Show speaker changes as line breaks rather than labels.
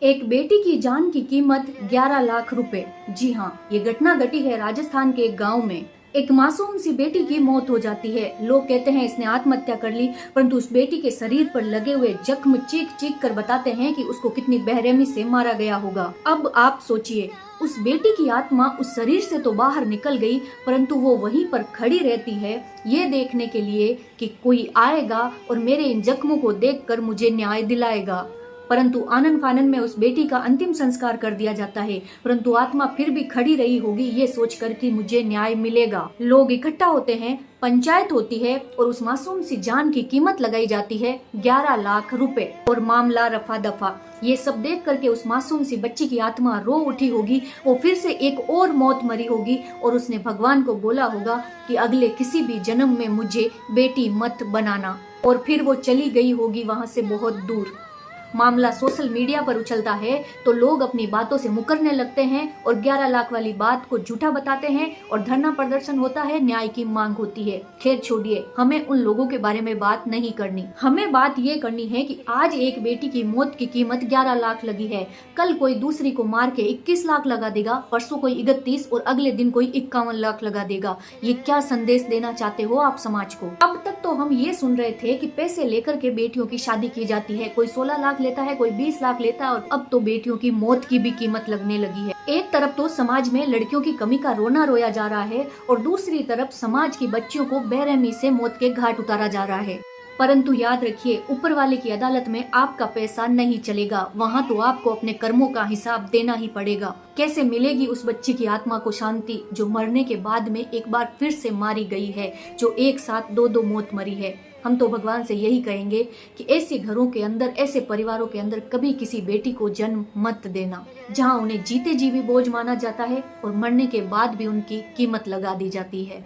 एक बेटी की जान की कीमत 11 लाख रुपए। जी हाँ, ये घटना घटी है राजस्थान के एक गांव में। एक मासूम सी बेटी की मौत हो जाती है। लोग कहते हैं इसने आत्महत्या कर ली, परंतु उस बेटी के शरीर पर लगे हुए जख्म चीख चीख कर बताते हैं कि उसको कितनी बेरहमी से मारा गया होगा। अब आप सोचिए, उस बेटी की आत्मा उस शरीर से तो बाहर निकल गई, परंतु वो वहीं पर खड़ी रहती है ये देखने के लिए कि कोई आएगा और मेरे इन जख्मों को देखकर मुझे न्याय दिलाएगा। परंतु आनन फानन में उस बेटी का अंतिम संस्कार कर दिया जाता है, परंतु आत्मा फिर भी खड़ी रही होगी ये सोचकर कि मुझे न्याय मिलेगा। लोग इकट्ठा होते हैं, पंचायत होती है और उस मासूम सी जान की कीमत लगाई जाती है 11 लाख रुपए और मामला रफा दफा। ये सब देख करके उस मासूम सी बच्ची की आत्मा रो उठी होगी। वो फिर से एक और मौत मरी होगी और उसने भगवान को बोला होगा कि अगले किसी भी जन्म में मुझे बेटी मत बनाना, और फिर वो चली गई होगी वहां से बहुत दूर। मामला सोशल मीडिया पर उछलता है तो लोग अपनी बातों से मुकरने लगते हैं और 11 लाख वाली बात को झूठा बताते हैं और धरना प्रदर्शन होता है, न्याय की मांग होती है। खैर छोड़िए, हमें उन लोगों के बारे में बात नहीं करनी। हमें बात ये करनी है कि आज एक बेटी की मौत की कीमत 11 लाख लगी है, कल कोई दूसरी को मार के 21 लाख लगा देगा, परसों कोई 31 और अगले दिन कोई 51 लाख लगा देगा। ये क्या संदेश देना चाहते हो आप समाज को? अब तक तो हम ये सुन रहे थे कि पैसे लेकर के बेटियों की शादी की जाती है, कोई 16 लाख लेता है, कोई 20 लाख लेता है, और अब तो बेटियों की मौत की भी कीमत लगने लगी है। एक तरफ तो समाज में लड़कियों की कमी का रोना रोया जा रहा है और दूसरी तरफ समाज की बच्चियों को बेरहमी से मौत के घाट उतारा जा रहा है। परंतु याद रखिए, ऊपर वाले की अदालत में आपका पैसा नहीं चलेगा, वहाँ तो आपको अपने कर्मों का हिसाब देना ही पड़ेगा। कैसे मिलेगी उस बच्ची की आत्मा को शांति जो मरने के बाद में एक बार फिर से मारी गई है, जो एक साथ दो दो मौत मरी है। हम तो भगवान से यही कहेंगे कि ऐसे घरों के अंदर, ऐसे परिवारों के अंदर कभी किसी बेटी को जन्म मत देना, जहाँ उन्हें जीते जी भी बोझ माना जाता है और मरने के बाद भी उनकी कीमत लगा दी जाती है।